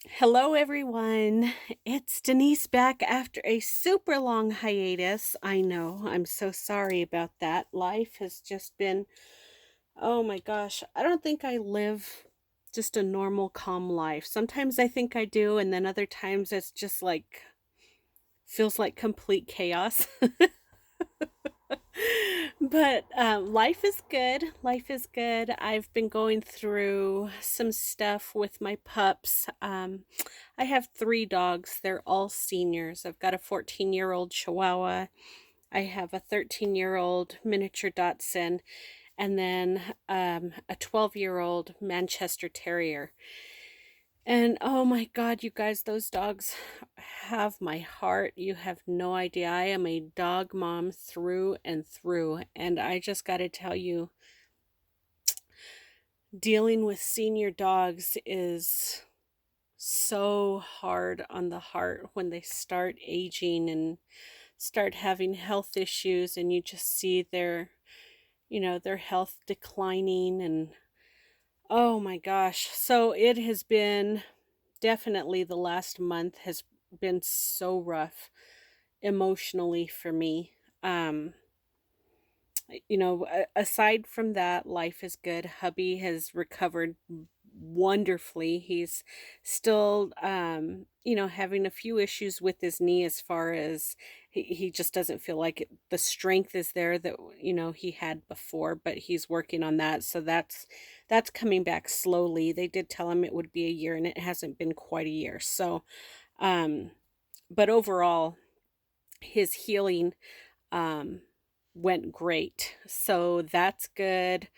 Hello, everyone. It's Denise back after a super long hiatus. I know, I'm so sorry about that. Life has just been, oh my gosh, I don't think I live just a normal, calm life. Sometimes I think I do, and then other times it's just like, feels like complete chaos. But life is good. Life is good. I've been going through some stuff with my pups. I have three dogs. They're all seniors. I've got a 14-year-old Chihuahua. I have a 13-year-old miniature Dachshund, and then a 12-year-old Manchester Terrier. And oh my God, you guys, those dogs have my heart. You have no idea. I am a dog mom through and through. And I just got to tell you, dealing with senior dogs is so hard on the heart when they start aging and start having health issues, and you just see their health declining. And oh my gosh. So it has been definitely, the last month has been so rough emotionally for me. Um, aside from that, life is good. Hubby has recovered wonderfully. He's still, having a few issues with his knee, as far as he just doesn't feel like the strength is there that, he had before, but he's working on that. So that's coming back slowly. They did tell him it would be a year, and it hasn't been quite a year. So, um, but overall, his healing, um, went great. So that's good.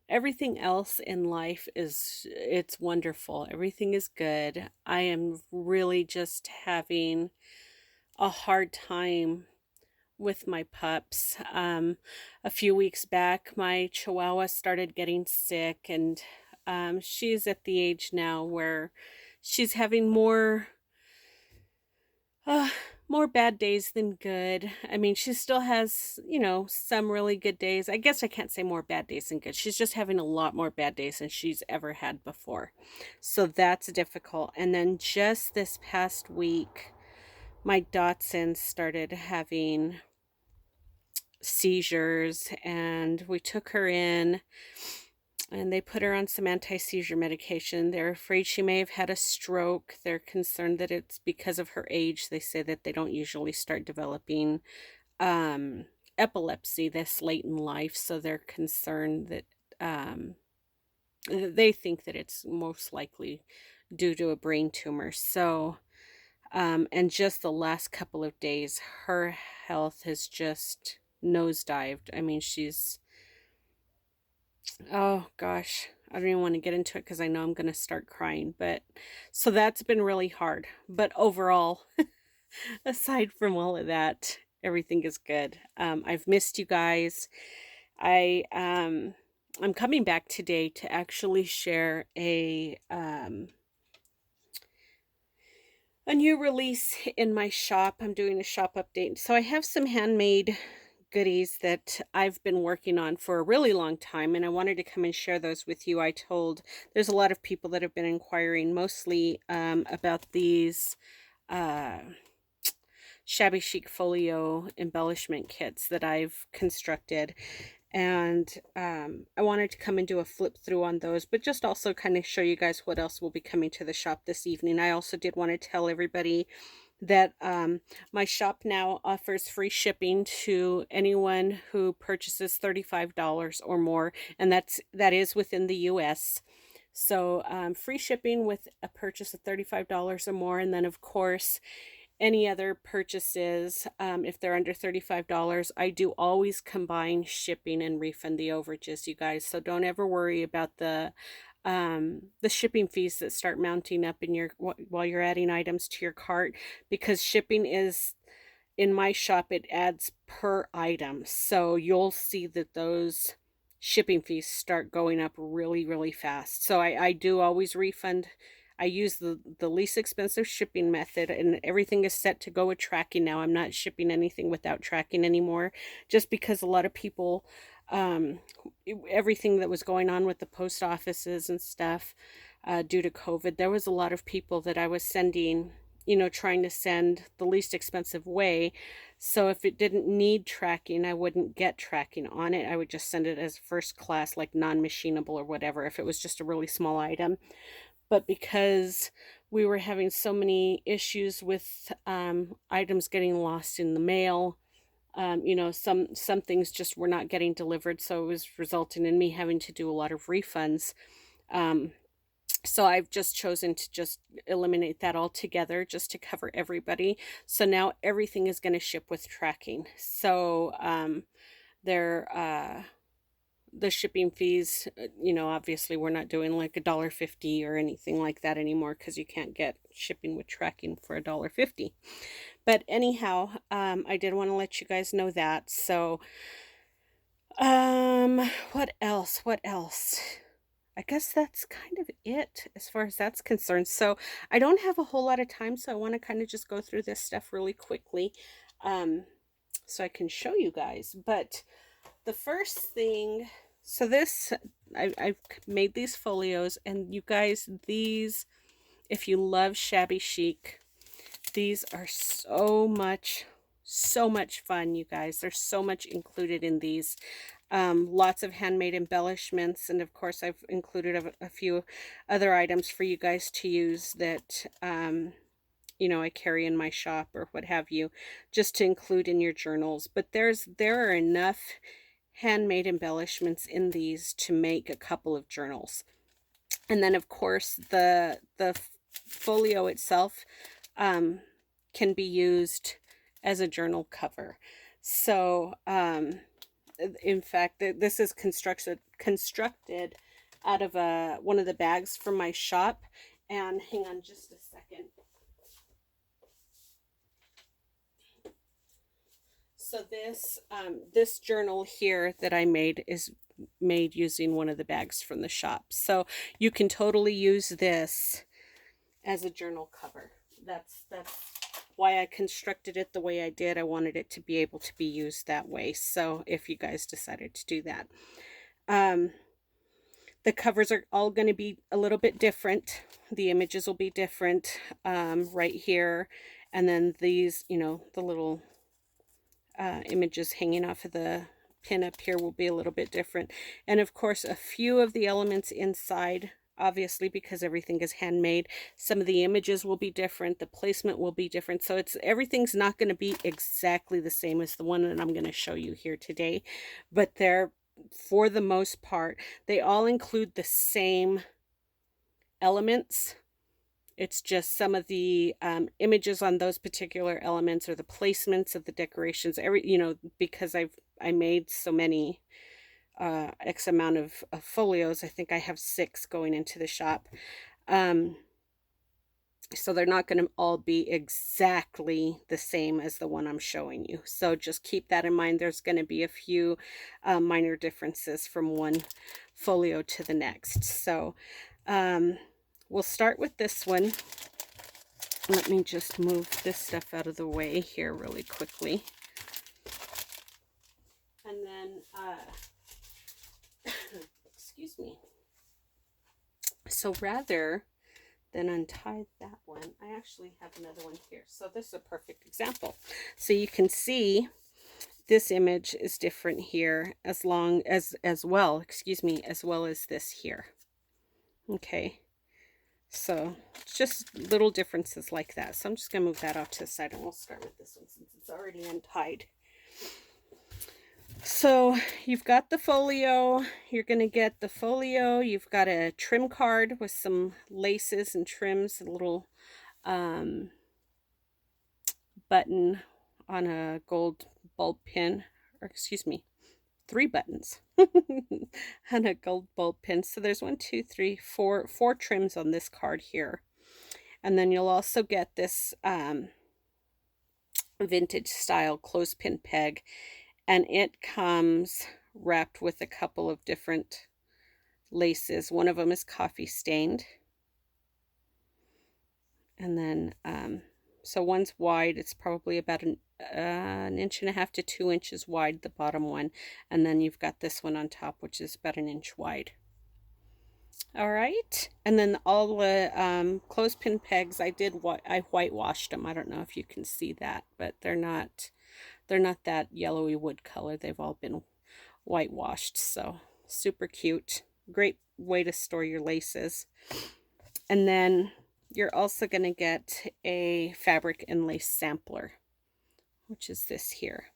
Everything else in life it's wonderful. Everything is good. I am really just having a hard time with my pups. A few weeks back, my Chihuahua started getting sick, and she's at the age now where she's having uh, more bad days than good. I mean, she still has, some really good days. I guess I can't say more bad days than good. She's just having a lot more bad days than she's ever had before. So that's difficult. And then just this past week, my Dachshund started having seizures, and we took her in and they put her on some anti-seizure medication. They're afraid she may have had a stroke. They're concerned that it's because of her age. They say that they don't usually start developing epilepsy this late in life, so they're concerned that um, they think that it's most likely due to a brain tumor. So, and just the last couple of days, her health has just nosedived. I mean, oh gosh, I don't even want to get into it because I know I'm going to start crying. But so that's been really hard. But overall, aside from all of that, everything is good. I've missed you guys. I I'm coming back today to actually share a new release in my shop. I'm doing a shop update. So I have some handmade goodies that I've been working on for a really long time, and I wanted to come and share those with you. I told There's a lot of people that have been inquiring, mostly about these uh, Shabby Chic Folio embellishment kits that I've constructed. And I wanted to come and do a flip through on those, but just also kind of show you guys what else will be coming to the shop this evening. I also did want to tell everybody that my shop now offers free shipping to anyone who purchases $35 or more, and that is within the US. So free shipping with a purchase of $35 or more, and then of course any other purchases, if they're under $35, I do always combine shipping and refund the overages, you guys. So don't ever worry about the shipping fees that start mounting up in your while you're adding items to your cart, because shipping is, in my shop, it adds per item. So you'll see that those shipping fees start going up really, really fast. So I do always refund. I use the least expensive shipping method, and everything is set to go with tracking now. I'm not shipping anything without tracking anymore, just because a lot of people, everything that was going on with the post offices and stuff, due to COVID. There was a lot of people that I was sending, trying to send the least expensive way. So if it didn't need tracking, I wouldn't get tracking on it. I would just send it as first class, like non-machinable or whatever, if it was just a really small item. But because we were having so many issues with items getting lost in the mail, some things just were not getting delivered, so it was resulting in me having to do a lot of refunds. Um, so I've just chosen to just eliminate that altogether, just to cover everybody. So now everything is going to ship with tracking. So they're the shipping fees, obviously we're not doing like $1.50 or anything like that anymore, because you can't get shipping with tracking for $1.50. But anyhow, I did want to let you guys know that. So what else? I guess that's kind of it as far as that's concerned. So I don't have a whole lot of time, so I want to kind of just go through this stuff really quickly, so I can show you guys. But the first thing, so this, I've made these folios, and you guys, these, if you love shabby chic, these are so much fun, you guys. There's so much included in these. Lots of handmade embellishments, and of course I've included a few other items for you guys to use that I carry in my shop or what have you, just to include in your journals. But there are enough handmade embellishments in these to make a couple of journals. And then of course the folio itself can be used as a journal cover. So in fact, this is constructed out of one of the bags from my shop. And hang on just a second. So this journal here that I made is made using one of the bags from the shop. So you can totally use this as a journal cover. That's why I constructed it the way I did. I wanted it to be able to be used that way. So if you guys decided to do that, the covers are all going to be a little bit different. The images will be different right here, and then these, the little images hanging off of the pin up here will be a little bit different. And of course, a few of the elements inside, obviously, because everything is handmade, some of the images will be different, the placement will be different. So everything's not going to be exactly the same as the one that I'm going to show you here today, but for the most part, they all include the same elements. It's just some of the images on those particular elements, or the placements of the decorations, because I made so many X amount of folios. I think I have 6 going into the shop. So they're not going to all be exactly the same as the one I'm showing you. So just keep that in mind. There's going to be a few minor differences from one folio to the next. So we'll start with this one. Let me just move this stuff out of the way here really quickly. And then, excuse me. So rather than untie that one, I actually have another one here. So this is a perfect example. So you can see this image is different here as well as this here. Okay. So just little differences like that. So I'm just going to move that off to the side, and we'll start with this one since it's already untied. So you've got the folio. You're going to get the folio. You've got a trim card with some laces and trims, a little button on a gold bulb pin, or excuse me, 3 buttons on a gold bulb pin. So there's 4 trims on this card here. And then you'll also get this vintage style clothespin peg, and it comes wrapped with a couple of different laces. One of them is coffee stained, and then so one's wide. It's probably about an 1.5 to 2 inches wide, the bottom one, and then you've got this one on top, which is about 1 inch wide. All right, and then all the clothespin pegs, I whitewashed them. I don't know if you can see that, but they're not that yellowy wood color. They've all been whitewashed, so super cute. Great way to store your laces. And then you're also going to get a fabric and lace sampler, which is this here.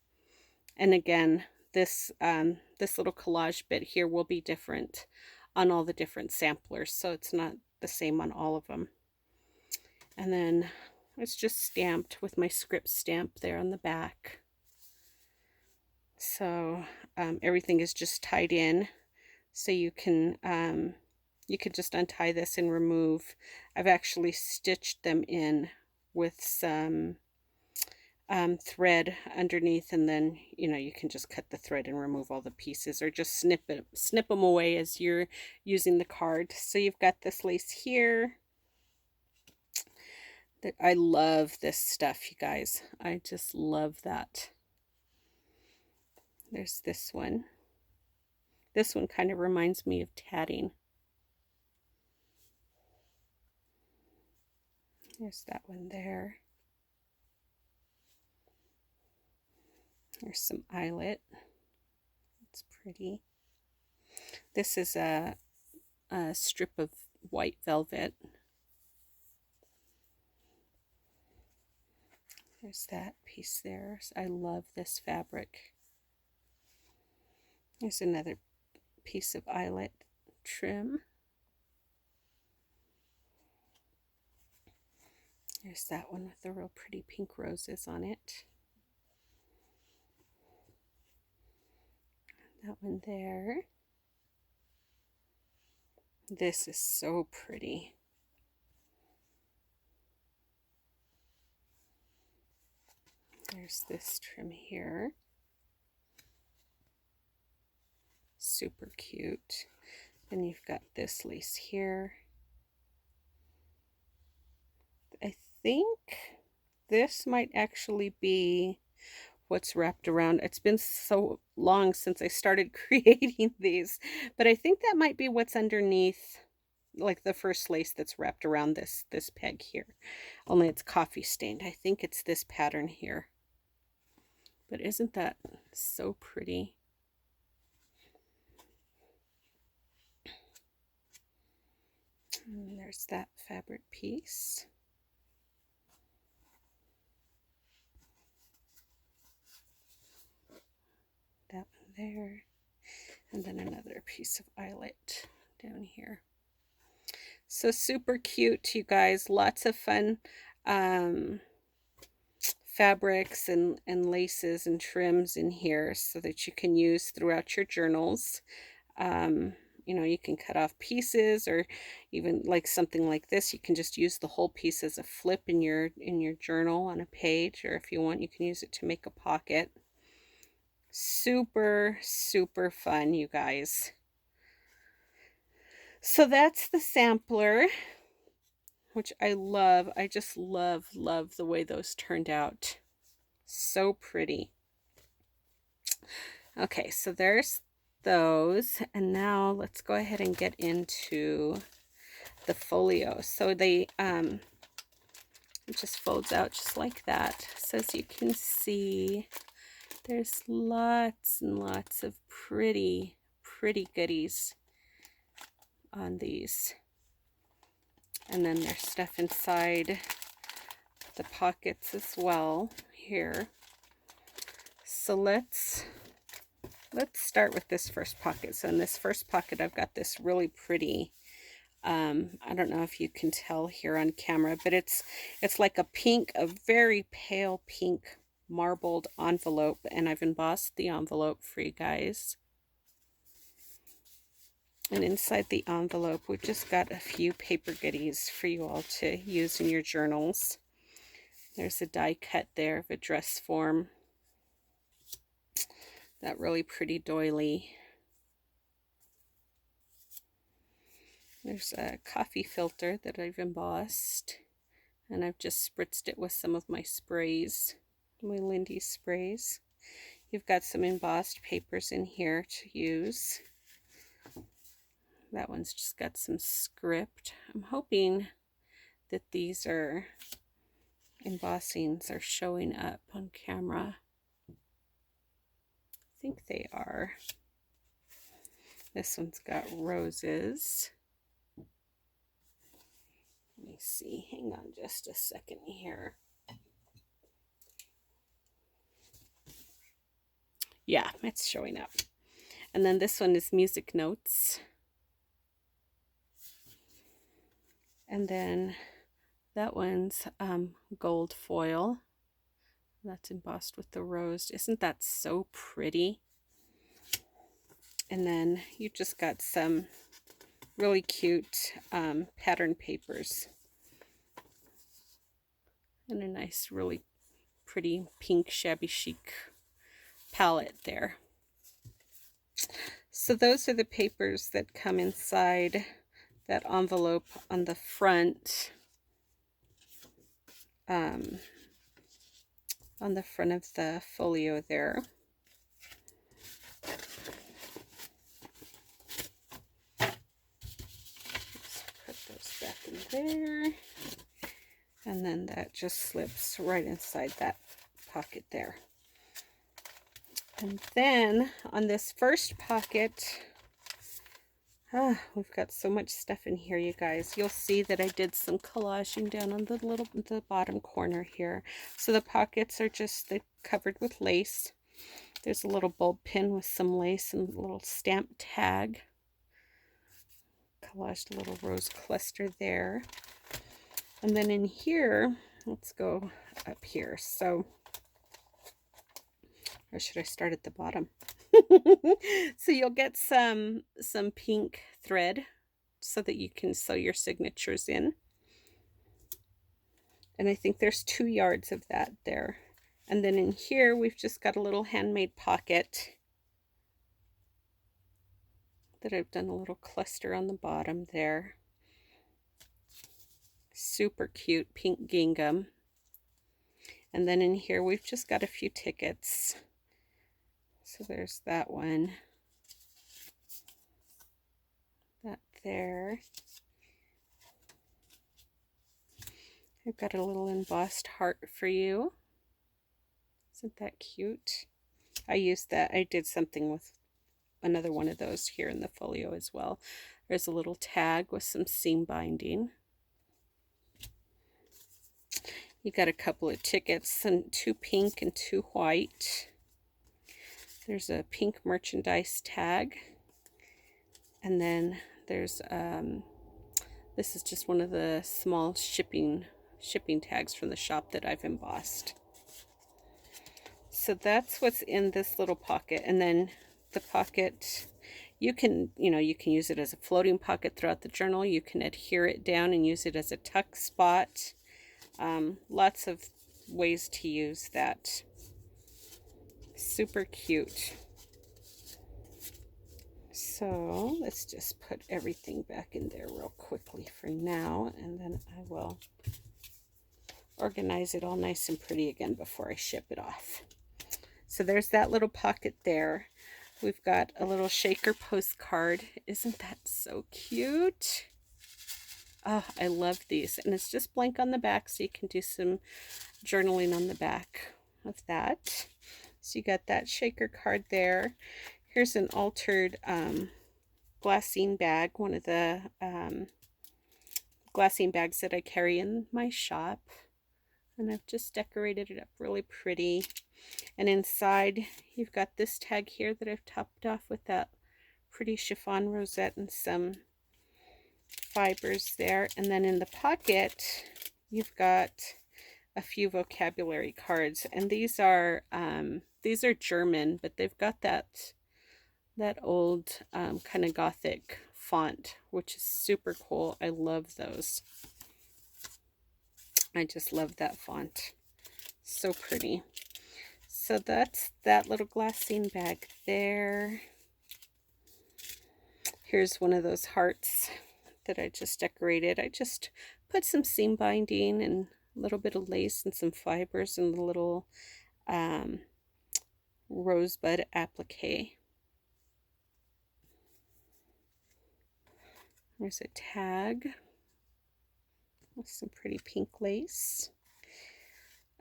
And again, this little collage bit here will be different on all the different samplers, so it's not the same on all of them. And then it's just stamped with my script stamp there on the back. So everything is just tied in, so you can just untie this and remove. I've actually stitched them in with some thread underneath, and then you can just cut the thread and remove all the pieces, or just snip them away as you're using the card. So you've got this lace here. I love this stuff, you guys. I just love that. There's this one. This one kind of reminds me of tatting. There's that one there. There's some eyelet. It's pretty. This is a strip of white velvet. There's that piece there. I love this fabric. There's another piece of eyelet trim. There's that one with the real pretty pink roses on it. That one there. This is so pretty. There's this trim here. Super cute. Then you've got this lace here. I think this might actually be what's wrapped around. It's been so long since I started creating these, but I think that might be what's underneath, like the first lace that's wrapped around this peg here. Only it's coffee stained. I think it's this pattern here. But isn't that so pretty? And there's that fabric piece. That one there. And then another piece of eyelet down here. So super cute, you guys. Lots of fun fabrics and laces and trims in here, so that you can use throughout your journals. You can cut off pieces, or even like something like this, you can just use the whole piece as a flip in your journal on a page, or if you want, you can use it to make a pocket. Super, super fun, you guys. So that's the sampler, which I love. I just love the way those turned out. So pretty. Okay, so there's those, and now let's go ahead and get into the folio. So they it just folds out just like that. So as you can see, there's lots and lots of pretty goodies on these. And then there's stuff inside the pockets as well here. So let's start with this first pocket. So in this first pocket, I've got this really pretty, I don't know if you can tell here on camera, but it's like a very pale pink marbled envelope, and I've embossed the envelope for you guys. And inside the envelope, we've just got a few paper goodies for you all to use in your journals. There's a die cut there of a dress form. That really pretty doily. There's a coffee filter that I've embossed, and I've just spritzed it with some of my sprays, my Lindy sprays. You've got some embossed papers in here to use. That one's just got some script. I'm hoping that these embossings are showing up on camera. I think they are. This one's got roses. Let me see. Hang on just a second here. Yeah, it's showing up. And then this one is music notes. And then that one's gold foil. That's embossed with the rose. Isn't that so pretty? And then you just got some really cute pattern papers. And a nice, really pretty pink Shabby Chic palette there. So those are the papers that come inside that envelope on the front. On the front of the folio there. Let's put those back in there. And then that just slips right inside that pocket there. And then on this first pocket, we've got so much stuff in here, you guys. You'll see that I did some collaging down on the bottom corner here. So the pockets are just covered with lace. There's a little bulb pin with some lace and a little stamp tag. Collaged a little rose cluster there. And then in here, let's go up here. So, or should I start at the bottom? So you'll get some pink thread so that you can sew your signatures in. And I think there's 2 yards of that there. And then in here, we've just got a little handmade pocket that I've done a little cluster on the bottom there. Super cute pink gingham. And then in here, we've just got a few tickets. So there's that one. That there. I've got a little embossed heart for you. Isn't that cute? I used that. I did something with another one of those here in the folio as well. There's a little tag with some seam binding. You got a couple of tickets, and 2 pink and 2 white. There's a pink merchandise tag. And then there's this is just one of the small shipping tags from the shop that I've embossed. So that's what's in this little pocket. And then the pocket, you can use it as a floating pocket throughout the journal. You can adhere it down and use it as a tuck spot. Lots of ways to use that. Super cute. So let's just put everything back in there real quickly for now, and then I will organize it all nice and pretty again before I ship it off. So there's that little pocket there. We've got a little shaker postcard. Isn't that so cute? Oh, I love these. And it's just blank on the back, so you can do some journaling on the back of that. So you got that shaker card there. Here's an altered glassine bag, one of the glassine bags that I carry in my shop. And I've just decorated it up really pretty. And inside, you've got this tag here that I've topped off with that pretty chiffon rosette and some fibers there. And then in the pocket, you've got a few vocabulary cards. And these are German, but they've got that old kind of Gothic font, which is super cool. I love those. I just love that font. So pretty. So that's that little glassine bag there. Here's one of those hearts that I just decorated. I just put some seam binding and a little bit of lace and some fibers and a little rosebud applique. There's a tag with some pretty pink lace.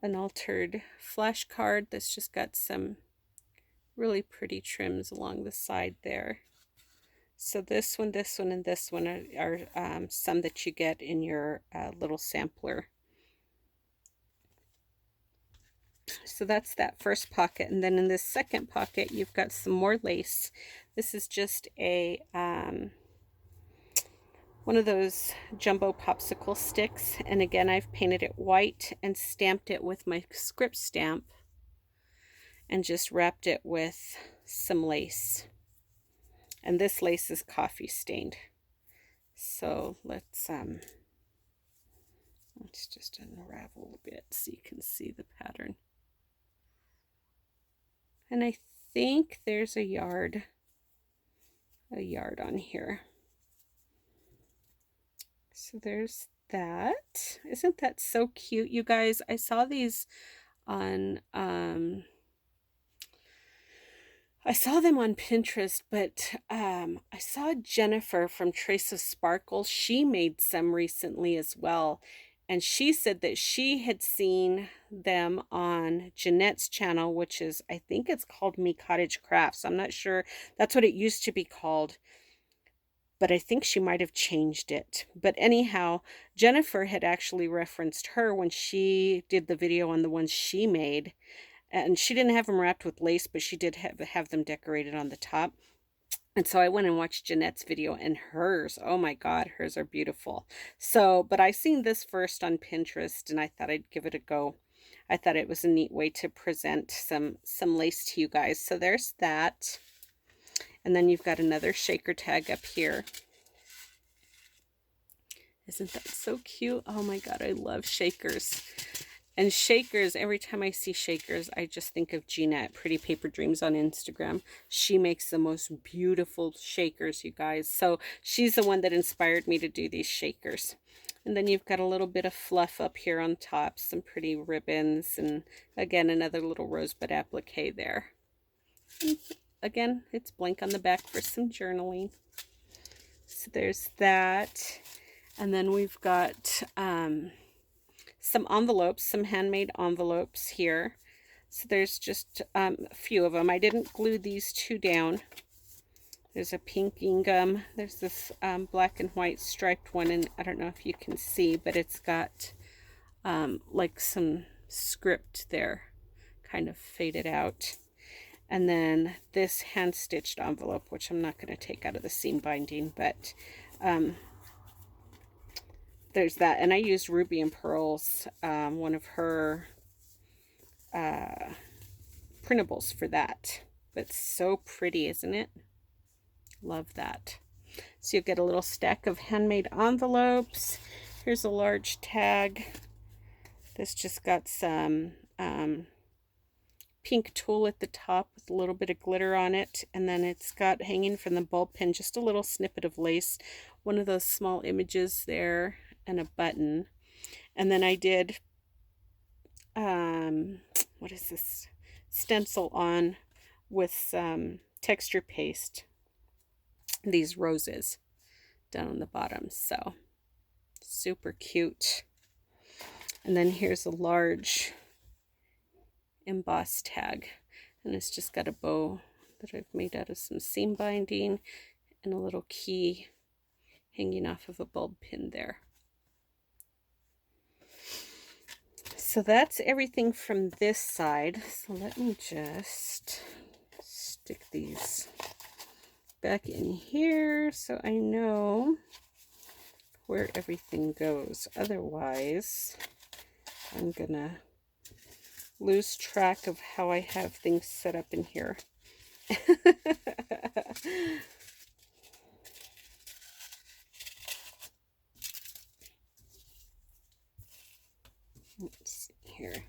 An altered flash card that's just got some really pretty trims along the side there. So this one, and this one are some that you get in your little sampler. So that's that first pocket, and then in this second pocket you've got some more lace. This is just a one of those jumbo popsicle sticks, and again I've painted it white and stamped it with my script stamp and just wrapped it with some lace, and this lace is coffee stained. So let's just unravel a bit so you can see the pattern. And I think there's a yard on here. So there's that. Isn't that so cute, you guys? I saw these on I saw them on Pinterest, but I saw Jennifer from Trace of Sparkle. She made some recently as well, and she said that she had seen them on Jeanette's channel, which is, I think it's called Me Cottage Crafts. I'm not sure. That's what it used to be called, but I think she might have changed it. But anyhow, Jennifer had actually referenced her when she did the video on the ones she made. And she didn't have them wrapped with lace, but she did have them decorated on the top. And so I went and watched Jeanette's video, and hers, oh my God, hers are beautiful. So, but I seen this first on Pinterest, and I thought I'd give it a go. I thought it was a neat way to present some lace to you guys. So there's that. And then you've got another shaker tag up here. Isn't that so cute? Oh my God, I love shakers. And shakers, every time I see shakers, I just think of Gina at Pretty Paper Dreams on Instagram. She makes the most beautiful shakers, you guys. So she's the one that inspired me to do these shakers. And then you've got a little bit of fluff up here on top, some pretty ribbons, and again, another little rosebud applique there. And again, it's blank on the back for some journaling. So there's that. And then we've got some envelopes, some handmade envelopes here. So there's just a few of them. I didn't glue these two down. There's a pink gingham. There's this black and white striped one, and I don't know if you can see, but it's got like some script there, kind of faded out. And then this hand-stitched envelope, which I'm not going to take out of the seam binding, but there's that. And I used Ruby and Pearls, one of her printables for that. But so pretty, isn't it? Love that. So you'll get a little stack of handmade envelopes. Here's a large tag. This just got some pink tulle at the top with a little bit of glitter on it, and then it's got hanging from the bulb pin just a little snippet of lace, one of those small images there, and a button. And then I did what is this, stencil on with some texture paste, these roses down on the bottom. So super cute. And then here's a large embossed tag, and it's just got a bow that I've made out of some seam binding and a little key hanging off of a bulb pin there. So that's everything from this side. So let me just stick these back in here so I know where everything goes. Otherwise, I'm gonna lose track of how I have things set up in here. Let's see here.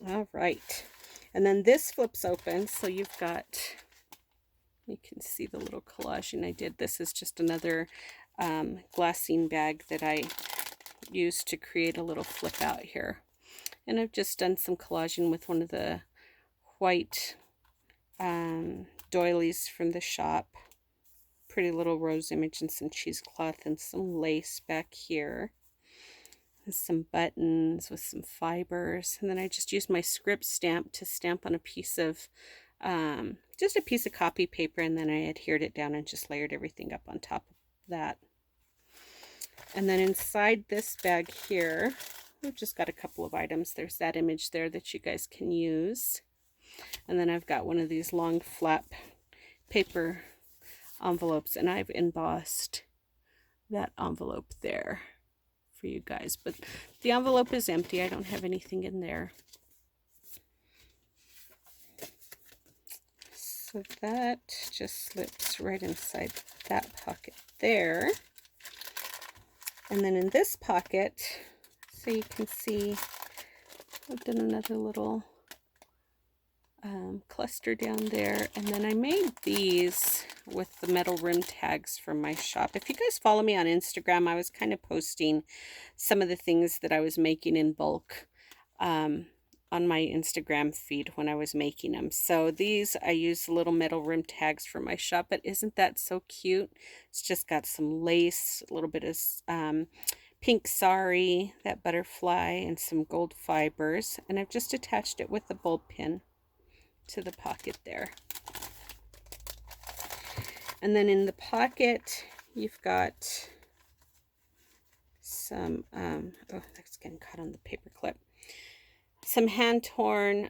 All right. And then this flips open, so you've got, you can see the little collaging I did. This is just another glassine bag that I used to create a little flip out here. And I've just done some collaging with one of the white doilies from the shop. Pretty little rose image and some cheesecloth and some lace back here. And some buttons with some fibers. And then I just used my script stamp to stamp on a piece of, just a piece of copy paper, and then I adhered it down and just layered everything up on top of that. And then inside this bag here, we've just got a couple of items. There's that image there that you guys can use. And then I've got one of these long flap paper envelopes, and I've embossed that envelope there for you guys. But the envelope is empty. I don't have anything in there. So that just slips right inside that pocket there. And then in this pocket, so you can see, I've done another little cluster down there. And then I made these with the metal rim tags from my shop. If you guys follow me on Instagram, I was kind of posting some of the things that I was making in bulk on my Instagram feed when I was making them. So these, I used little metal rim tags from my shop, but isn't that so cute? It's just got some lace, a little bit of pink sari, that butterfly, and some gold fibers. And I've just attached it with a bulb pin to the pocket there. And then in the pocket, you've got some, oh, that's getting caught on the paper clip. Some hand-torn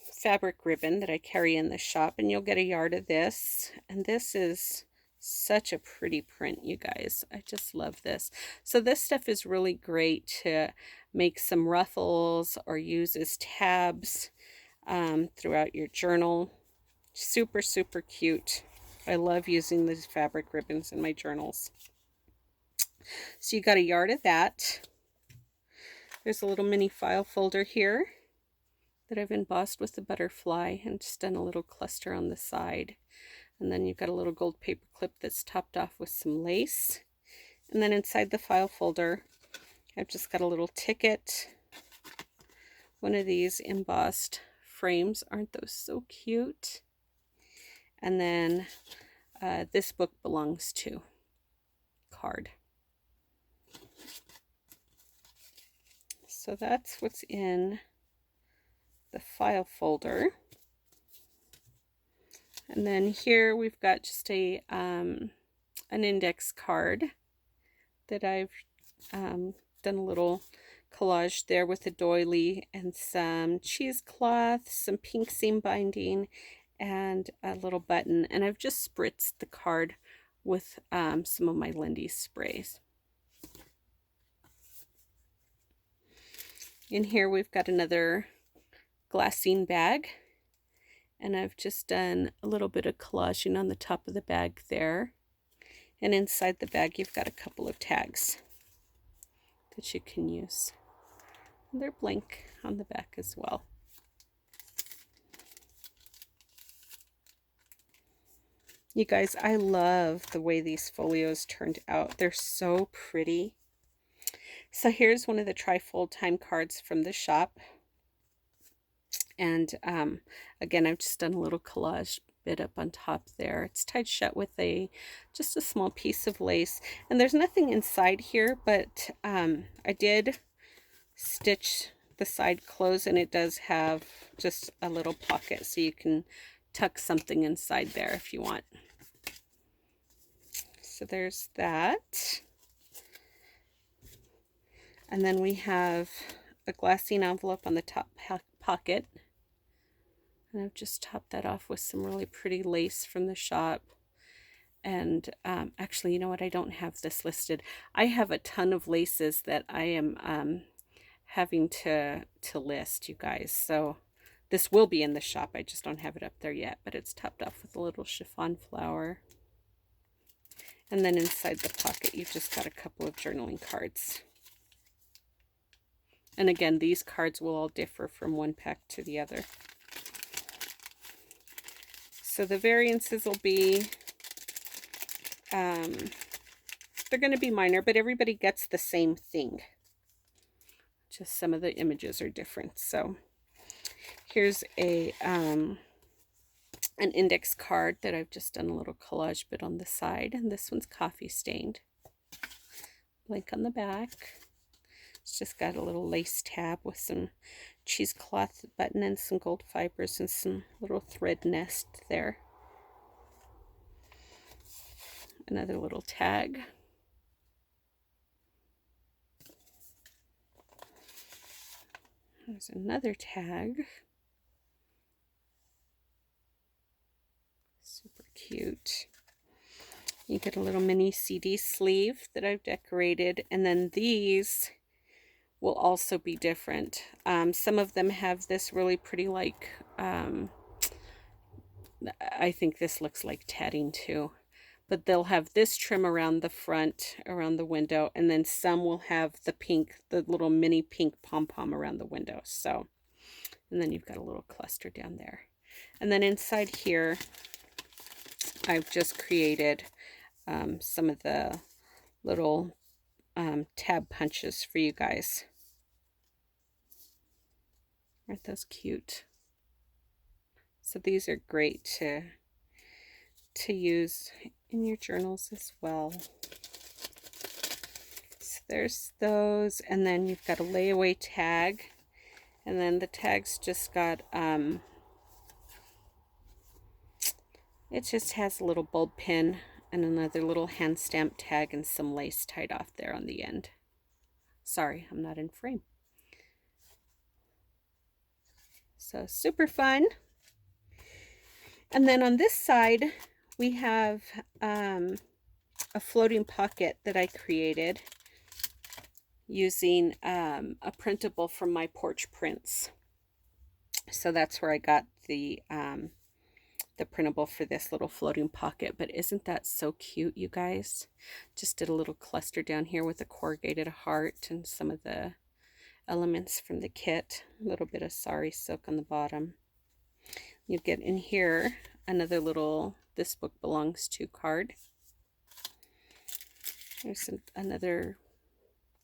fabric ribbon that I carry in the shop, and you'll get a yard of this. And this is such a pretty print, you guys. I just love this. So this stuff is really great to make some ruffles or use as tabs throughout your journal. Super, super cute. I love using these fabric ribbons in my journals. So you got a yard of that. There's a little mini file folder here that I've embossed with the butterfly and just done a little cluster on the side. And then you've got a little gold paper clip that's topped off with some lace. And then inside the file folder, I've just got a little ticket. One of these embossed frames. Aren't those so cute? And then this book belongs to card. So that's what's in the file folder. And then here we've got just a an index card that I've done a little collage there with a doily and some cheesecloth, some pink seam binding, and a little button. And I've just spritzed the card with some of my Lindy sprays. In here we've got another glassine bag, and I've just done a little bit of collaging on the top of the bag there. And inside the bag you've got a couple of tags that you can use. And they're blank on the back as well. You guys, I love the way these folios turned out. They're so pretty. So here's one of the trifold time cards from the shop. And again, I've just done a little collage bit up on top there. It's tied shut with just a small piece of lace. And there's nothing inside here, but I did stitch the side closed, and it does have just a little pocket, so you can tuck something inside there if you want. So there's that. And then we have a glassine envelope on the top pocket. And I've just topped that off with some really pretty lace from the shop. And actually, you know what? I don't have this listed. I have a ton of laces that I am having to list, you guys. So this will be in the shop. I just don't have it up there yet. But it's topped off with a little chiffon flower. And then inside the pocket, you've just got a couple of journaling cards. And again, these cards will all differ from one pack to the other. So the variances will be They're going to be minor, but everybody gets the same thing. Just some of the images are different. So here's a an index card that I've just done a little collage bit on the side, and this one's coffee stained. Blank on the back. It's just got a little lace tab with some cheesecloth button and some gold fibers and some little thread nest there. Another little tag. There's another tag. Super cute. You get a little mini CD sleeve that I've decorated, and then these will also be different. Some of them have this really pretty, like, I think this looks like tatting too, but they'll have this trim around the front, around the window, and then some will have the pink, the little mini pink pom-pom around the window. So, and then you've got a little cluster down there. And then inside here, I've just created some of the little tab punches for you guys. Aren't those cute? So these are great to use in your journals as well. So there's those, and then you've got a layaway tag, and then the tag's just got it just has a little bulb pin and another little hand stamp tag and some lace tied off there on the end. Sorry, I'm not in frame. So super fun. And then on this side, we have a floating pocket that I created using a printable from my porch prints. So that's where I got the printable for this little floating pocket. But isn't that so cute, you guys? Just did a little cluster down here with a corrugated heart and some of the elements from the kit. A little bit of sari silk on the bottom. You get in here another little "This Book Belongs To" card. There's another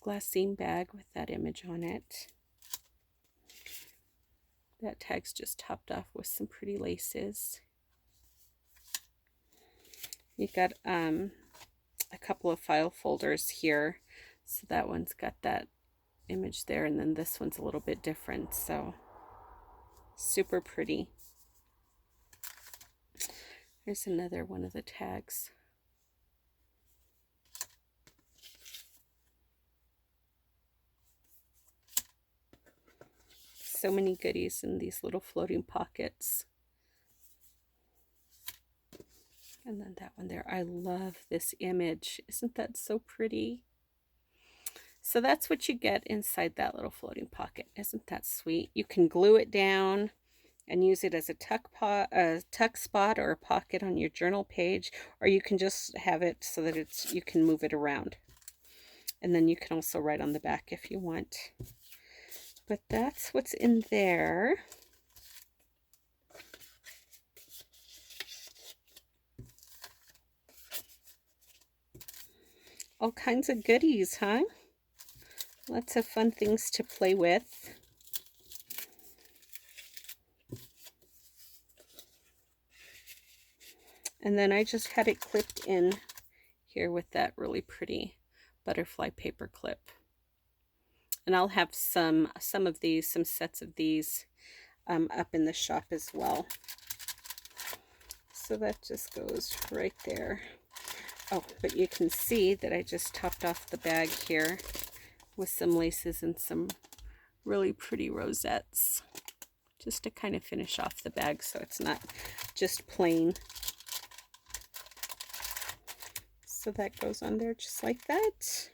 glassine bag with that image on it. That tag's just topped off with some pretty laces. You've got a couple of file folders here. So that one's got that image there, and then this one's a little bit different. So super pretty. Here's another one of the tags. So many goodies in these little floating pockets. And then that one there. I love this image. Isn't that so pretty? So that's what you get inside that little floating pocket. Isn't that sweet? You can glue it down and use it as a tuck spot or a pocket on your journal page, or you can just have it so that you can move it around. And then you can also write on the back if you want. But that's what's in there. All kinds of goodies, huh? Lots of fun things to play with. And then I just had it clipped in here with that really pretty butterfly paper clip. And I'll have some of these, some sets of these up in the shop as well. So that just goes right there. Oh, but you can see that I just topped off the bag here with some laces and some really pretty rosettes, just to kind of finish off the bag so it's not just plain. So that goes on there just like that.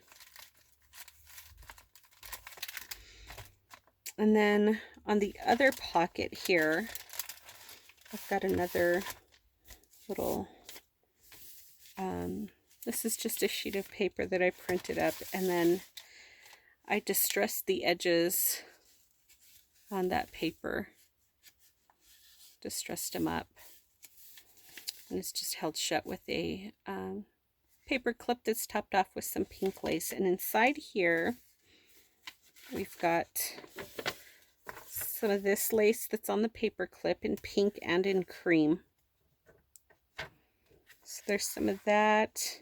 And then on the other pocket here, I've got another little, this is just a sheet of paper that I printed up, and then I distressed the edges on that paper, distressed them up, and it's just held shut with a paper clip that's topped off with some pink lace. And inside here, we've got some of this lace that's on the paper clip in pink and in cream. So there's some of that.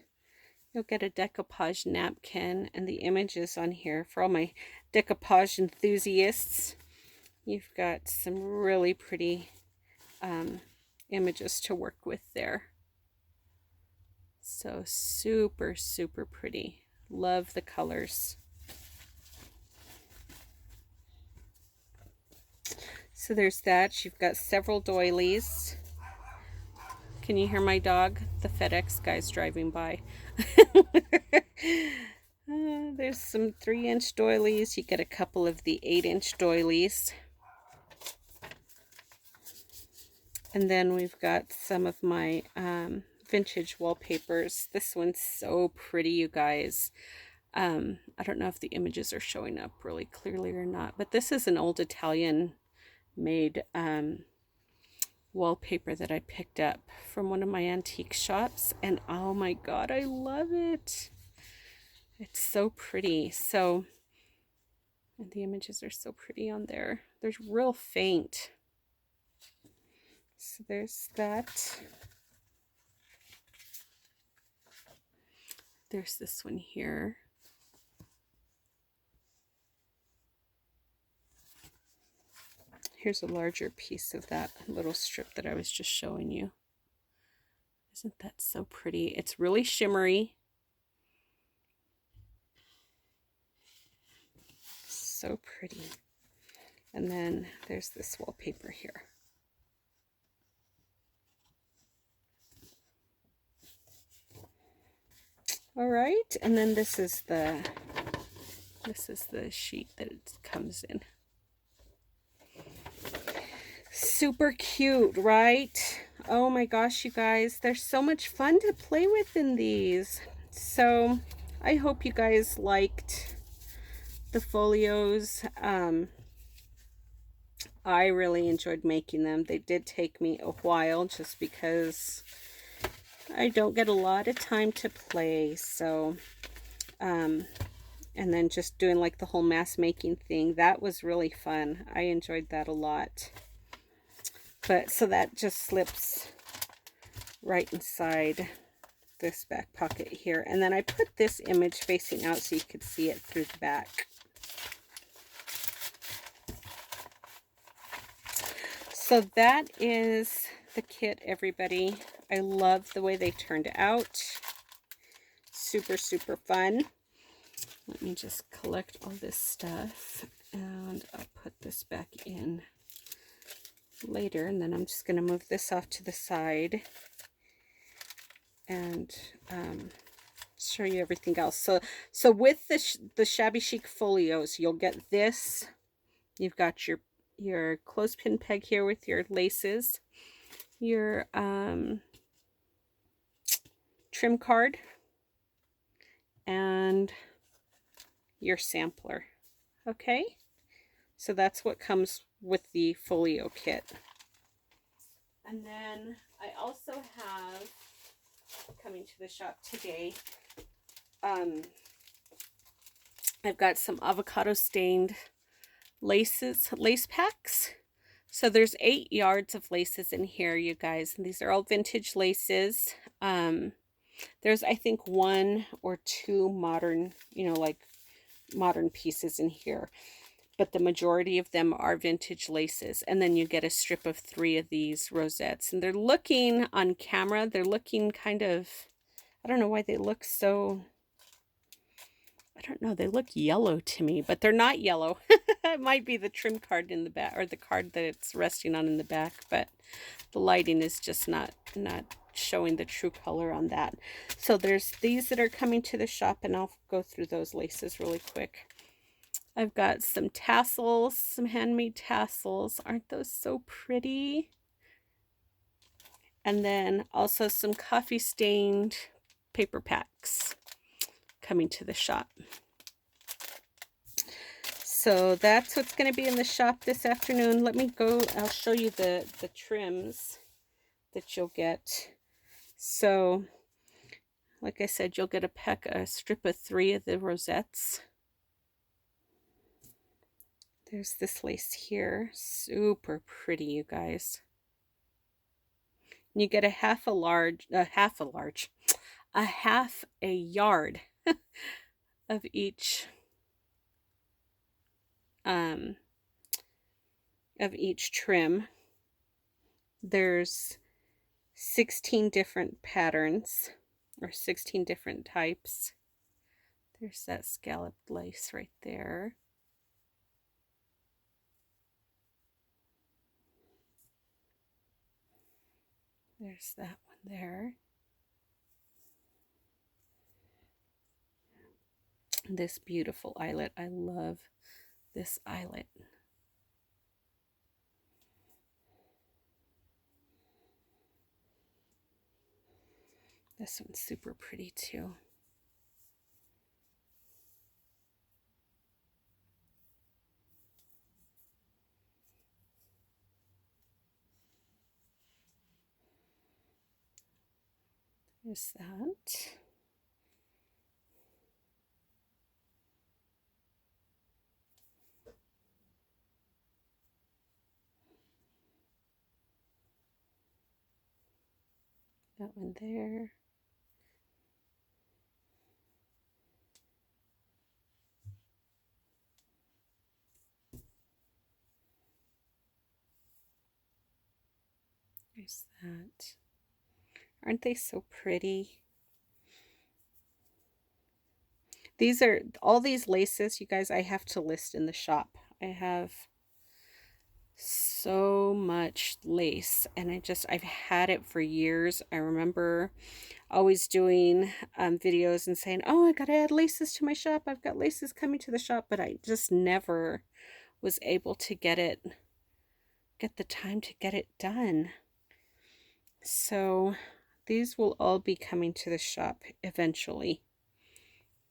You'll get a decoupage napkin, and the images on here for all my decoupage enthusiasts. You've got some really pretty images to work with there. So super, super pretty. Love the colors. So there's that. You've got several doilies. Can you hear my dog? The FedEx guy's driving by. There's some 3-inch doilies. You get a couple of the 8-inch doilies. And then we've got some of my vintage wallpapers. This one's so pretty, you guys. I don't know if the images are showing up really clearly or not, but this is an old Italian made wallpaper that I picked up from one of my antique shops, and oh my god, I love it. It's so pretty. So, and the images are so pretty on there. They're real faint. So there's that. There's this one here. Here's a larger piece of that little strip that I was just showing you. Isn't that so pretty? It's really shimmery. So pretty. And then there's this wallpaper here. All right, and then this is the sheet that it comes in. Super cute, right? Oh my gosh, you guys, they're so much fun to play with in these. So I hope you guys liked the folios. I really enjoyed making them. They did take me a while just because I don't get a lot of time to play. So and then just doing like the whole mass making thing, that was really fun. I enjoyed that a lot. But so that just slips right inside this back pocket here. And then I put this image facing out so you could see it through the back. So that is the kit, everybody. I love the way they turned out. Super, super fun. Let me just collect all this stuff, and I'll put this back in later, and then I'm just going to move this off to the side and show you everything else. So with the Shabby Chic Folios, you'll get this. You've got your clothespin peg here with your laces, your trim card, and your sampler. Okay, so that's what comes with the folio kit. And then I also have, coming to the shop today, I've got some avocado stained lace packs. So there's 8 yards of laces in here, you guys, and these are all vintage laces. There's, I think, 1 or 2 modern, like modern pieces in here, but the majority of them are vintage laces. And then you get a strip of 3 of these rosettes, and they're looking on camera, they're looking kind of, I don't know why they look so, I don't know, they look yellow to me, but they're not yellow. It might be the trim card in the back, or the card that it's resting on in the back, but the lighting is just not showing the true color on that. So there's these that are coming to the shop, and I'll go through those laces really quick. I've got some tassels, some handmade tassels. Aren't those so pretty? And then also some coffee stained paper packs coming to the shop. So that's what's going to be in the shop this afternoon. Let me go, I'll show you the trims that you'll get. So like I said, you'll get a strip of 3 of the rosettes. There's this lace here, super pretty, you guys. And you get a half a yard of each um trim. There's 16 different patterns, or 16 different types. There's that scalloped lace right there. There's that one there. This beautiful eyelet. I love this eyelet. This one's super pretty too. There's that. That one there. There's that. Aren't they so pretty? These are all these laces, you guys, I have to list in the shop. I have so much lace, and I've had it for years. I remember always doing videos and saying, oh, I gotta add laces to my shop, I've got laces coming to the shop, but I just never was able to get the time to get it done. So these will all be coming to the shop eventually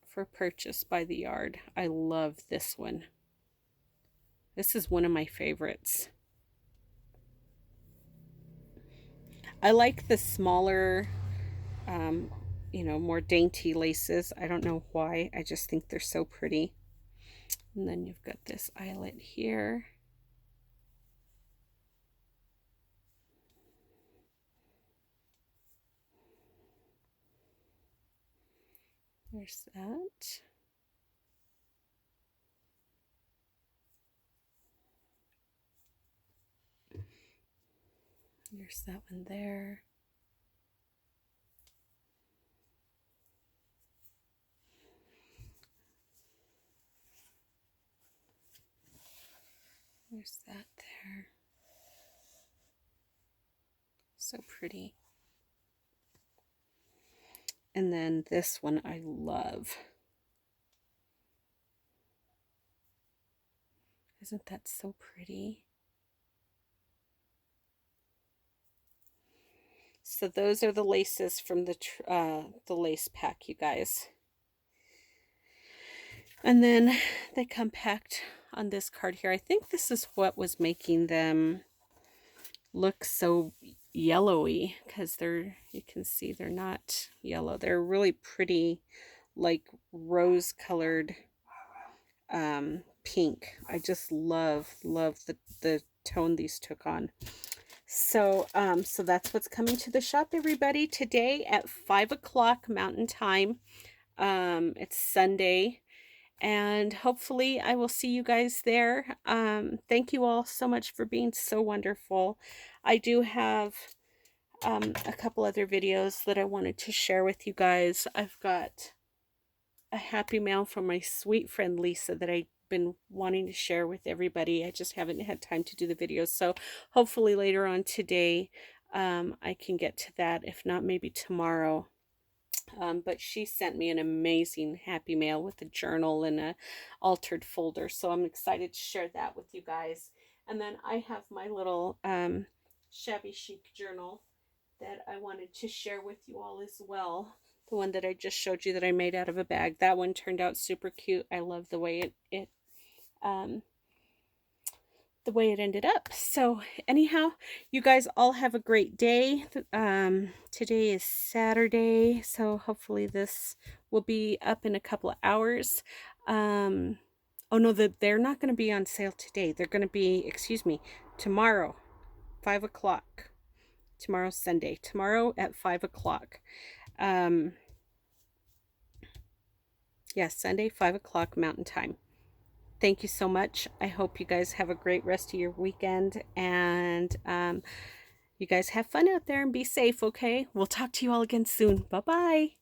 for purchase by the yard. I love this one. This is one of my favorites. I like the smaller, more dainty laces. I don't know why. I just think they're so pretty. And then you've got this eyelet here. There's that. There's that one there. There's that there. So pretty. And then this one I love. Isn't that so pretty? So those are the laces from the lace pack, you guys. And then they come packed on this card here. I think this is what was making them look so yellowy, because you can see they're not yellow. They're really pretty, like rose colored pink. I just love the tone these took on. So so that's what's coming to the shop, everybody, today at 5 o'clock Mountain Time. It's Sunday, and hopefully I will see you guys there. Thank you all so much for being so wonderful. I do have a couple other videos that I wanted to share with you guys. I've got a happy mail from my sweet friend Lisa that I've been wanting to share with everybody. I just haven't had time to do the videos, so hopefully later on today I can get to that. If not, maybe tomorrow. But she sent me an amazing happy mail with a journal and a altered folder, so I'm excited to share that with you guys. And then I have my little Shabby Chic journal that I wanted to share with you all as well. The one that I just showed you that I made out of a bag. That one turned out super cute. I love the way it the way it ended up. So anyhow, you guys all have a great day. Today is Saturday, so hopefully this will be up in a couple of hours. Um, oh no, they're not going to be on sale today. They're going to be, excuse me, tomorrow, 5 o'clock. Tomorrow's Sunday. Tomorrow at 5 o'clock. Um, yes, Sunday, 5 o'clock Mountain Time. Thank you so much. I hope you guys have a great rest of your weekend, and you guys have fun out there and be safe, okay? We'll talk to you all again soon. Bye-bye.